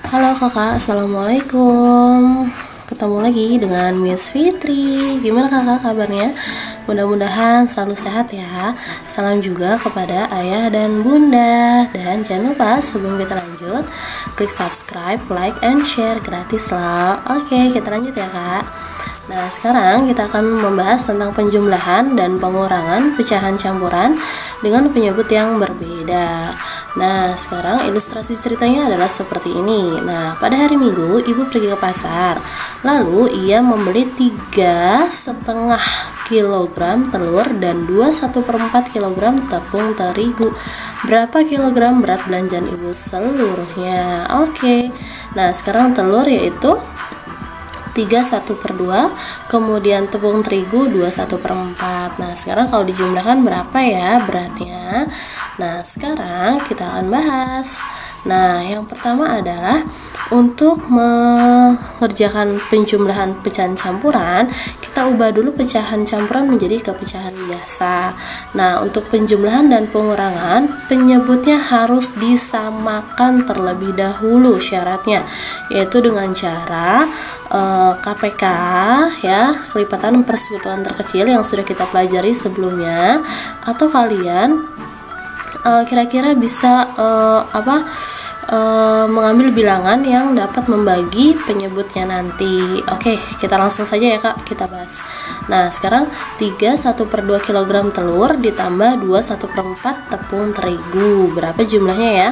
Halo kakak, assalamualaikum. Ketemu lagi dengan Miss Fitri. Gimana kakak kabarnya? Mudah-mudahan selalu sehat ya. Salam juga kepada ayah dan bunda. Dan jangan lupa sebelum kita lanjut, klik subscribe, like, and share gratis loh. Oke, kita lanjut ya kak. Nah, sekarang kita akan membahas tentang penjumlahan dan pengurangan pecahan campuran dengan penyebut yang berbeda. Nah, sekarang ilustrasi ceritanya adalah seperti ini. Nah, pada hari Minggu, ibu pergi ke pasar. Lalu, ia membeli 3,5 kilogram telur dan 2,1/4 kilogram tepung terigu. Berapa kilogram berat belanjaan ibu seluruhnya? Oke. Nah, sekarang telur yaitu 3,1/2, kemudian tepung terigu 2,1/4. Nah, sekarang kalau dijumlahkan berapa ya beratnya? Nah, sekarang kita akan bahas. Nah, yang pertama adalah untuk mengerjakan penjumlahan pecahan campuran, kita ubah dulu pecahan campuran menjadi pecahan biasa. Nah, untuk penjumlahan dan pengurangan, penyebutnya harus disamakan terlebih dahulu syaratnya, yaitu dengan cara KPK ya, kelipatan persekutuan terkecil yang sudah kita pelajari sebelumnya, atau kalian kira-kira bisa mengambil bilangan yang dapat membagi penyebutnya nanti. Oke, kita langsung saja ya kak, kita bahas. Nah, sekarang 3,1/2 kilogram telur ditambah 2,1/4 tepung terigu. Berapa jumlahnya ya?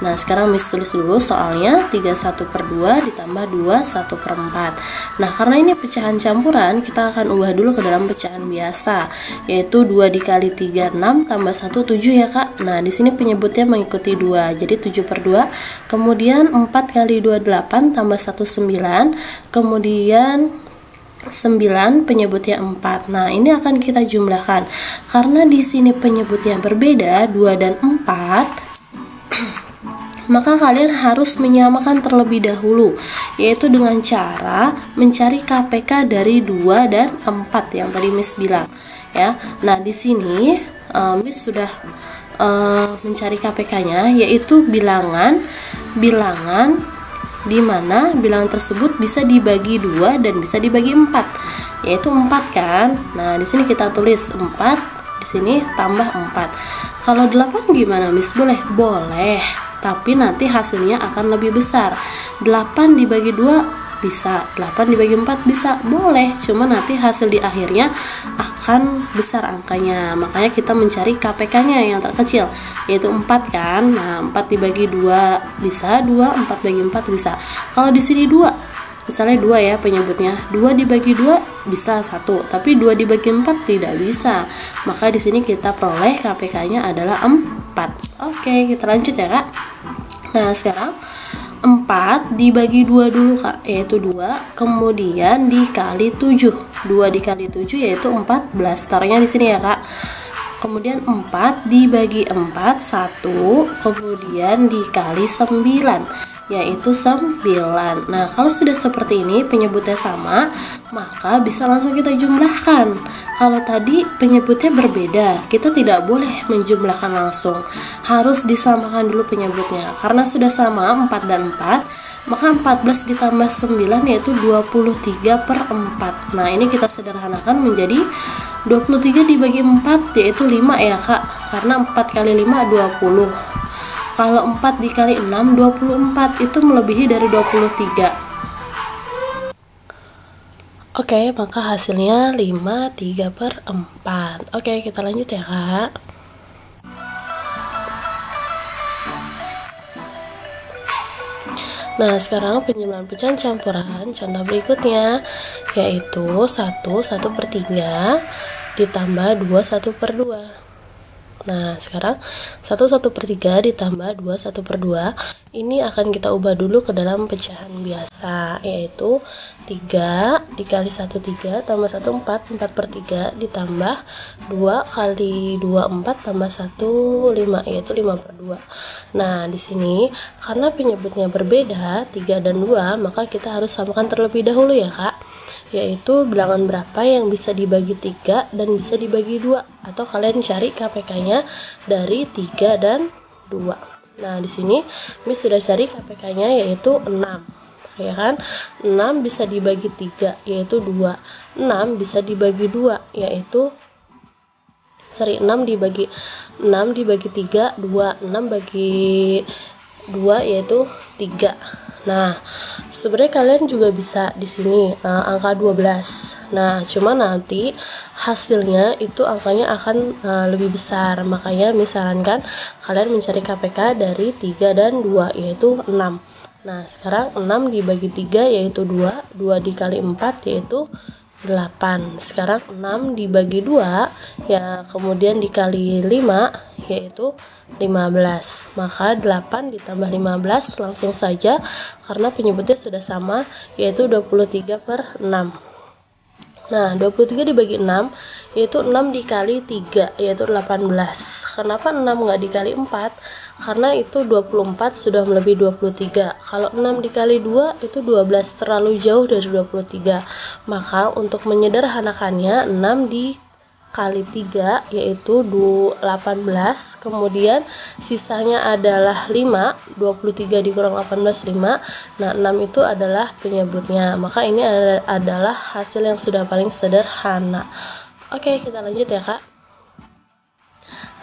Nah, sekarang Miss tulis dulu soalnya 3,1/2 ditambah 2,1/4. Nah, karena ini pecahan campuran, kita akan ubah dulu ke dalam pecahan biasa, yaitu 2 dikali 3, 6, tambah 1, 7 ya kak. Nah, di sini penyebutnya mengikuti 2, jadi 7/2. Kemudian 4 kali 2, 8, tambah 1, 9. Kemudian 9 penyebutnya 4. Nah, ini akan kita jumlahkan. Karena di sini penyebutnya berbeda, 2 dan 4, maka kalian harus menyamakan terlebih dahulu, yaitu dengan cara mencari KPK dari 2 dan 4 yang tadi Miss bilang ya. Nah, di sini Miss sudah mencari KPK-nya, yaitu bilangan di mana bilangan tersebut bisa dibagi 2 dan bisa dibagi 4, yaitu 4 kan. Nah, di sini kita tulis 4, di sini tambah 4. Kalau 8 gimana Miss? Boleh, tapi nanti hasilnya akan lebih besar. 8 dibagi 2 bisa, 8 dibagi 4 bisa, boleh, cuma nanti hasil di akhirnya akan besar angkanya. Makanya kita mencari KPK-nya yang terkecil, yaitu 4 kan. Nah, 4 dibagi 2 bisa 2, 4 bagi 4 bisa. Kalau di sini 2, misalnya 2 ya penyebutnya, 2 dibagi 2 bisa 1, tapi 2 dibagi 4 tidak bisa. Maka di sini kita peroleh KPK-nya adalah 4. Oke, kita lanjut ya kak. Nah, sekarang 4 dibagi 2 dulu kak, yaitu 2, kemudian dikali 7. 2 dikali 7 yaitu 14. Taruhnya di sini ya kak. Kemudian 4 dibagi 4 1, kemudian dikali 9, yaitu 9. Nah, kalau sudah seperti ini penyebutnya sama, maka bisa langsung kita jumlahkan. Kalau tadi penyebutnya berbeda, kita tidak boleh menjumlahkan langsung, harus disamakan dulu penyebutnya. Karena sudah sama 4 dan 4, maka 14 ditambah 9 yaitu 23/4. Nah, ini kita sederhanakan menjadi 23 dibagi 4 yaitu 5 ya kak, karena 4 kali 5 20. Kalau 4 dikali 6 24, itu melebihi dari 23. Oke, maka hasilnya 5/3. Oke, kita lanjut ya kak. Nah, sekarang penjumlahan pecahan campuran contoh berikutnya, yaitu 1/3 ditambah 2/2. Nah, sekarang 1/3 ditambah 2/2 ini akan kita ubah dulu ke dalam pecahan biasa, yaitu 3 dikali 1 3 tambah 1 4, 4/3 ditambah 2 kali 2 4 tambah 1 5, yaitu 5/2. Nah, di sini karena penyebutnya berbeda 3 dan 2, maka kita harus samakan terlebih dahulu ya kak, yaitu bilangan berapa yang bisa dibagi 3 dan bisa dibagi 2, atau kalian cari KPK-nya dari 3 dan 2. Nah, di sini Miss sudah cari KPK-nya yaitu 6. Ya kan? 6 bisa dibagi 3 yaitu 2. 6 bisa dibagi 2 yaitu 6 dibagi 3 2. 6 bagi 2 yaitu 3. Nah, sebenarnya kalian juga bisa di sini angka 12. Nah, cuma nanti hasilnya itu angkanya akan lebih besar. Makanya misalkan kalian mencari KPK dari 3 dan 2 yaitu 6. Nah, sekarang 6 dibagi 3 yaitu 2. 2 dikali 4 yaitu 8. Sekarang 6 dibagi 2 ya, kemudian dikali 5 yaitu 15. Maka 8 ditambah 15 langsung saja karena penyebutnya sudah sama yaitu 23/6. Nah, 23 dibagi 6 yaitu 6 dikali 3 yaitu 18. Kenapa 6 nggak dikali 4? Karena itu 24 sudah melebihi 23. Kalau 6 dikali 2 itu 12, terlalu jauh dari 23. Maka untuk menyederhanakannya 6 dikali 3 yaitu 18. Kemudian sisanya adalah 5. 23 dikurang 18 5. Nah, 6 itu adalah penyebutnya. Maka ini adalah hasil yang sudah paling sederhana. Oke, kita lanjut ya, Kak.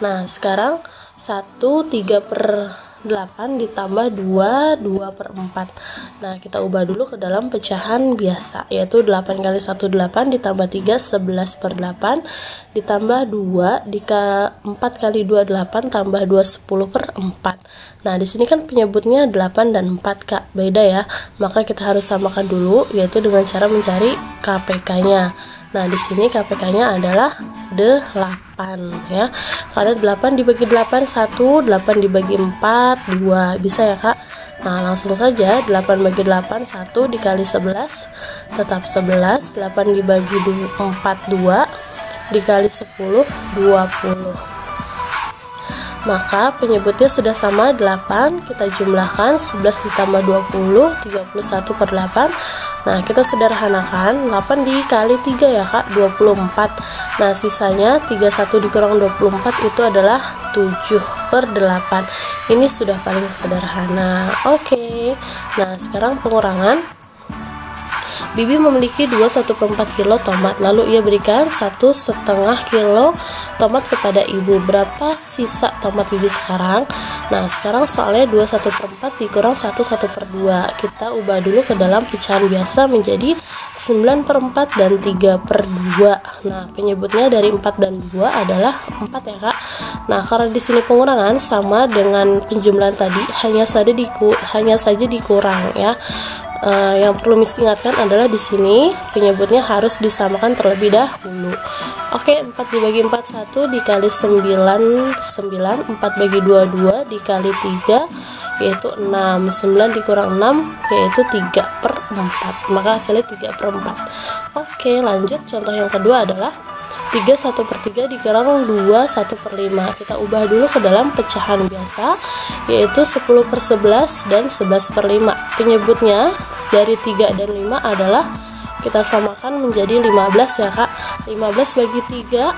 Nah, sekarang 3/8 ditambah 2/4. Nah, kita ubah dulu ke dalam pecahan biasa, yaitu 8 kali 1 8 ditambah 3 11/8 ditambah 2 4 kali 2 8 tambah 2 10/4. Nah, di sini kan penyebutnya 8 dan 4, Kak. Beda ya. Maka kita harus samakan dulu, yaitu dengan cara mencari KPK-nya. Nah, di sini KPK-nya adalah 8 ya. Karena 8 dibagi 8 1, 8 dibagi 4 2. Bisa ya, Kak? Nah, langsung saja 8 bagi 8 1 dikali 11 tetap 11. 8 dibagi 4 2 dikali 10 20. Maka penyebutnya sudah sama 8. Kita jumlahkan 11 ditambah 20 31/8. Nah, kita sederhanakan 8 dikali 3 ya, Kak, 24. Nah, sisanya 31 dikurang 24 itu adalah 7/8. Ini sudah paling sederhana. Oke. Nah, sekarang pengurangan. Bibi memiliki 21/4 kilo tomat, lalu ia berikan 1,5 kilo tomat kepada ibu. Berapa sisa tomat Bibi sekarang? Nah, sekarang soalnya 21/4 dikurang 1/2. Kita ubah dulu ke dalam pecahan biasa menjadi 9/4 dan 3/2. Nah, penyebutnya dari 4 dan 2 adalah 4 ya, Kak. Nah, karena di sini pengurangan sama dengan penjumlahan tadi, hanya saja dikurang ya. Yang perlu Miss ingatkan adalah di sini penyebutnya harus disamakan terlebih dahulu. Oke, 4 dibagi 4 1 dikali 9 9, 4 bagi 2 2 dikali 3 yaitu 6. 9 dikurang 6 yaitu 3/4. Maka hasilnya 3/4. Oke, lanjut. Contoh yang kedua adalah 3 1/3 dikurang 2 1/5. Kita ubah dulu ke dalam pecahan biasa, yaitu 10/11 dan 11/5. Penyebutnya dari 3 dan 5 adalah kita samakan menjadi 15 ya, Kak. 15 bagi 3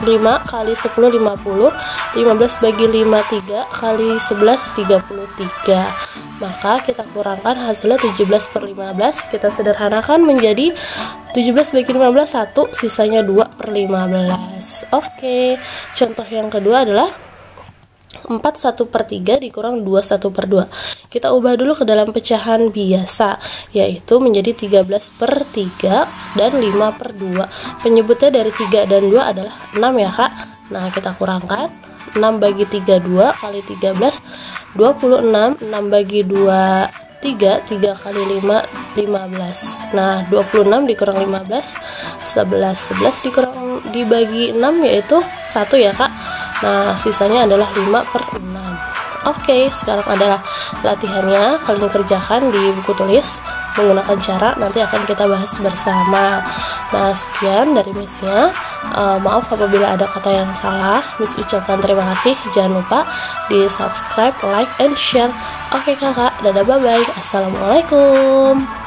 5 kali 10 50. 15 bagi 5 3 kali 11 33. Maka kita kurangkan hasilnya 17/15. Kita sederhanakan menjadi 17 bagi 15 1, sisanya 2/15. Oke. Contoh yang kedua adalah 4 1/3 dikurang 2 1/2. Kita ubah dulu ke dalam pecahan biasa, yaitu menjadi 13/3 dan 5/2. Penyebutnya dari 3 dan 2 adalah 6 ya, Kak. Nah, kita kurangkan 6 bagi 3 2 kali 13 26. 6 bagi 2 3 3 kali 5 15. Nah, 26 dikurang 15 11. 11 dikurang dibagi 6 yaitu 1 ya, Kak. Nah, sisanya adalah 5/6. Oke, sekarang adalah latihannya. Kalian kerjakan di buku tulis menggunakan cara nanti akan kita bahas bersama. Nah, sekian dari Miss-nya. Maaf apabila ada kata yang salah. Miss ucapkan terima kasih. Jangan lupa di subscribe, like, and share. Oke, Kakak. Dadah, bye-bye. Assalamualaikum.